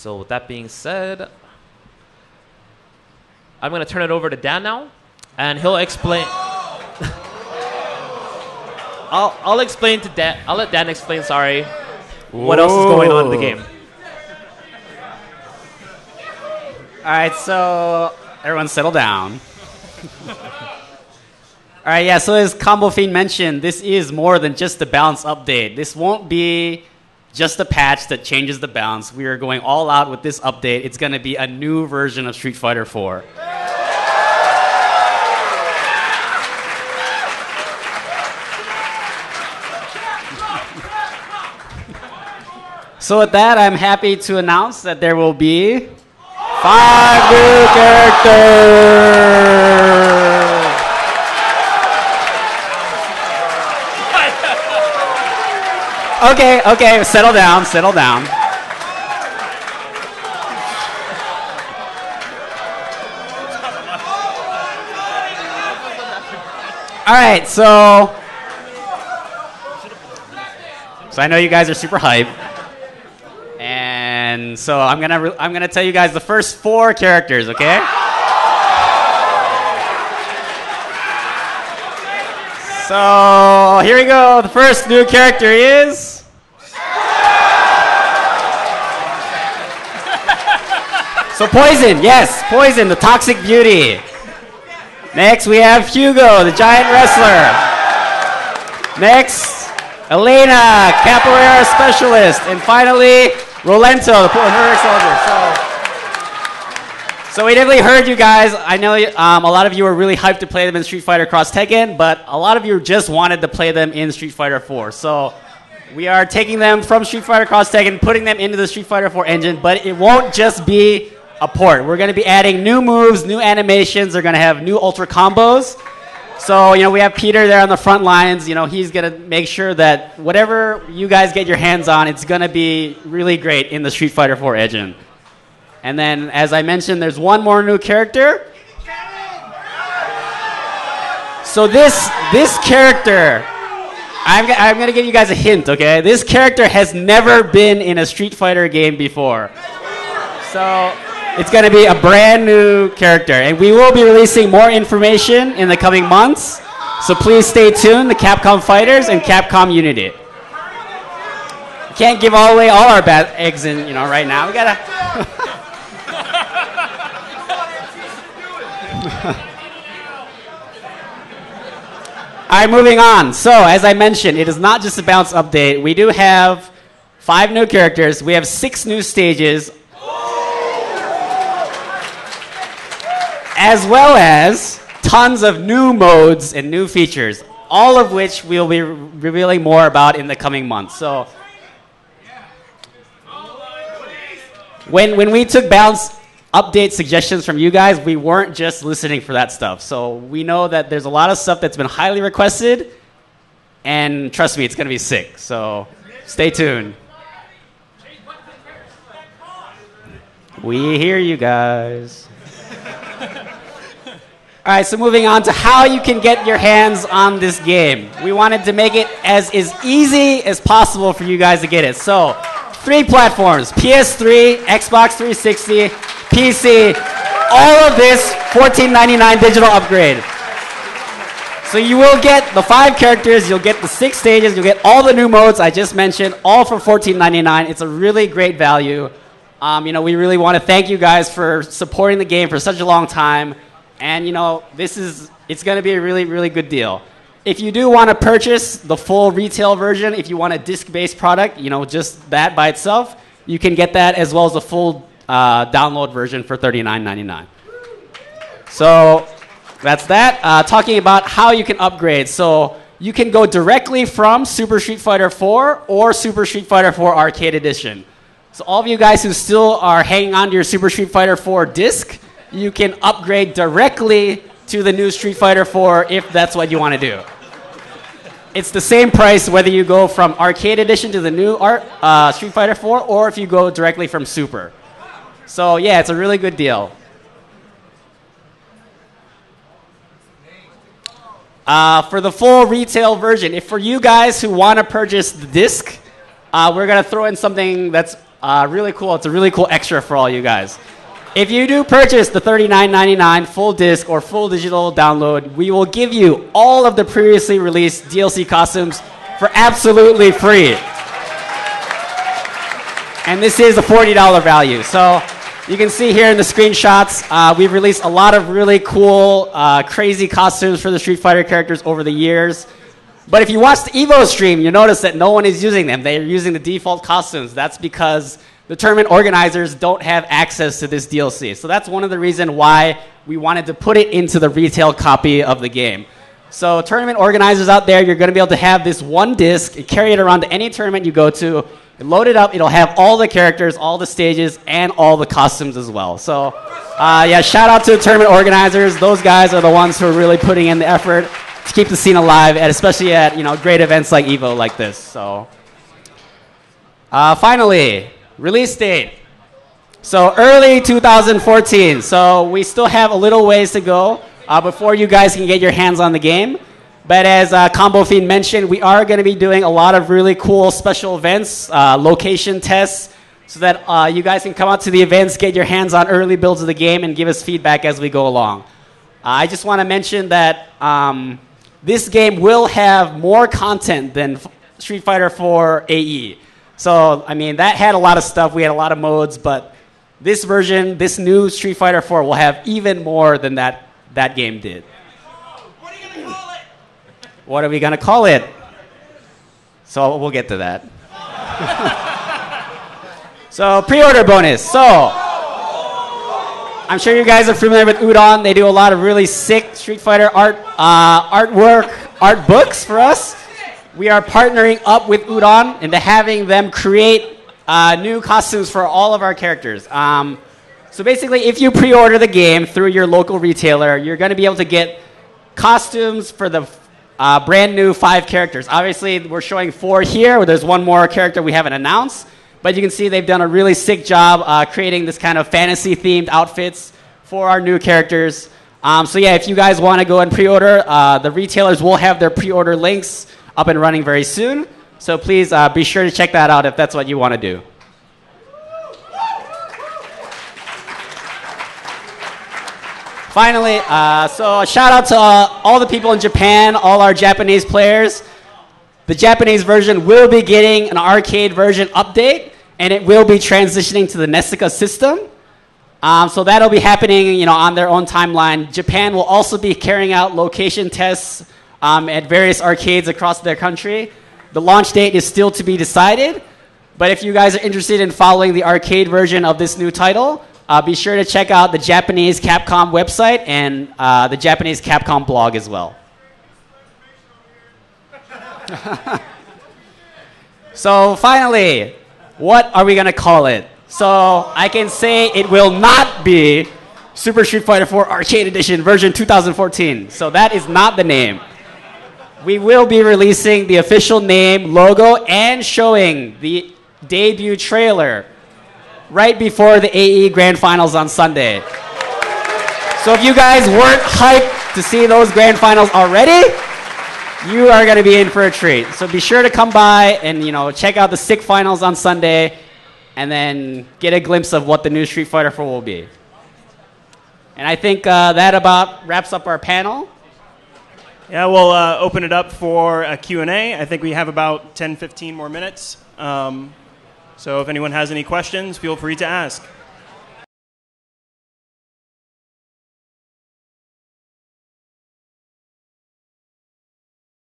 So with that being said, I'm going to turn it over to Dan now, and he'll explain. I'll explain to Dan. I'll let Dan explain. Sorry, what else is going on in the game? All right, so everyone settle down. All right, yeah, so as Combo Fiend mentioned, this is more than just a balance update. This won't be just a patch that changes the balance. We are going all out with this update. It's going to be a new version of Street Fighter 4. So with that, I'm happy to announce that there will be 5 new characters! Okay, settle down. All right, so I know you guys are super hyped, and so I'm gonna tell you guys the first 4 characters, okay? So here we go. The first new character is Poison. Yes, Poison, the toxic beauty. Next, we have Hugo, the giant wrestler. Next, Elena, capoeira specialist. And finally, Rolento, the heroic soldier. So we definitely heard you guys. I know a lot of you were really hyped to play them in Street Fighter Cross Tekken, but a lot of you just wanted to play them in Street Fighter 4. So we are taking them from Street Fighter Cross Tekken, putting them into the Street Fighter 4 engine, but it won't just be a port. We're going to be adding new moves, new animations. They're going to have new ultra combos. So, we have Peter there on the front lines. He's going to make sure that whatever you guys get your hands on, it's going to be really great in the Street Fighter 4 engine. And then, as I mentioned, there's one more new character. So this character, I'm going to give you guys a hint, okay? This character has never been in a Street Fighter game before. So it's going to be a brand new character. And we will be releasing more information in the coming months. So please stay tuned to Capcom Fighters and Capcom Unity. We can't give away all our bad eggs in, right now. We got to... All right, moving on. So, as I mentioned, it is not just a bounce update. We do have 5 new characters. We have 6 new stages, as well as tons of new modes and new features, all of which we'll be revealing more about in the coming months. So, when we took bounce update suggestions from you guys, we weren't just listening for that stuff. So we know that there's a lot of stuff that's been highly requested, and trust me, it's going to be sick. So stay tuned. We hear you guys. All right, so moving on to how you can get your hands on this game. We wanted to make it as easy as possible for you guys to get it. So 3 platforms, PS3, Xbox 360, PC, all of this $14.99 digital upgrade. So you will get the 5 characters, you'll get the 6 stages, you'll get all the new modes I just mentioned, all for $14.99. It's a really great value. We really want to thank you guys for supporting the game for such a long time. And it's going to be a really, really good deal. If you do want to purchase the full retail version, if you want a disc-based product, just that by itself, you can get that as well as the full download version for $39.99. So that's that. Talking about how you can upgrade. So you can go directly from Super Street Fighter 4 or Super Street Fighter 4 Arcade Edition. So all of you guys who still are hanging on to your Super Street Fighter 4 disc, you can upgrade directly to the new Street Fighter 4 if that's what you want to do. It's the same price whether you go from Arcade Edition to the new Street Fighter 4 or if you go directly from Super. So yeah, it's a really good deal. For the full retail version, if for you guys who want to purchase the disc, we're going to throw in something that's Really cool. It's a really cool extra for all you guys. If you do purchase the $39.99 full disc or full digital download, we will give you all of the previously released DLC costumes for absolutely free. And this is a $40 value. So you can see here in the screenshots, we've released a lot of really cool, crazy costumes for the Street Fighter characters over the years. But if you watch the EVO stream, you notice that no one is using them. They're using the default costumes. That's because the tournament organizers don't have access to this DLC. So that's one of the reasons why we wanted to put it into the retail copy of the game. So tournament organizers out there, you're going to be able to have this one disc, and carry it around to any tournament you go to, and load it up. It'll have all the characters, all the stages, and all the costumes as well. So yeah, shout out to the tournament organizers. Those guys are the ones who are really putting in the effort to keep the scene alive, and especially at great events like EVO like this. So finally, release date. So early 2014. So we still have a little ways to go before you guys can get your hands on the game. But as Combo Fiend mentioned, we are going to be doing a lot of really cool special events, location tests, so that you guys can come out to the events, get your hands on early builds of the game, and give us feedback as we go along. I just want to mention that this game will have more content than Street Fighter 4 AE. So, I mean, that had a lot of stuff. We had a lot of modes, but this version, this new Street Fighter 4 will have even more than that game did. What are you going to call it? What are we going to call it? So, we'll get to that. So, pre-order bonus. So, I'm sure you guys are familiar with Udon. They do a lot of really sick Street Fighter artwork, art books for us. We are partnering up with Udon into having them create new costumes for all of our characters. So basically, if you pre-order the game through your local retailer, you're going to be able to get costumes for the brand new 5 characters. Obviously, we're showing 4 here, where there's one more character we haven't announced. But you can see they've done a really sick job creating this kind of fantasy-themed outfits for our new characters. So yeah, if you guys want to go and pre-order, the retailers will have their pre-order links up and running very soon. So please be sure to check that out if that's what you want to do. Finally, so a shout out to all the people in Japan, all our Japanese players. The Japanese version will be getting an arcade version update, and it will be transitioning to the Nessica system. So that'll be happening, on their own timeline. Japan will also be carrying out location tests at various arcades across their country. The launch date is still to be decided, but if you guys are interested in following the arcade version of this new title, be sure to check out the Japanese Capcom website and the Japanese Capcom blog as well. So finally, what are we going to call it? So I can say it will not be Super Street Fighter 4 Arcade Edition version 2014. So that is not the name. We will be releasing the official name, logo, and showing the debut trailer right before the AE Grand Finals on Sunday. So if you guys weren't hyped to see those Grand Finals already, you are going to be in for a treat. So be sure to come by and check out the sick finals on Sunday, and then get a glimpse of what the new Street Fighter 4 will be. And I think that about wraps up our panel. Yeah, we'll open it up for a Q&A. I think we have about 10, 15 more minutes. So if anyone has any questions, feel free to ask.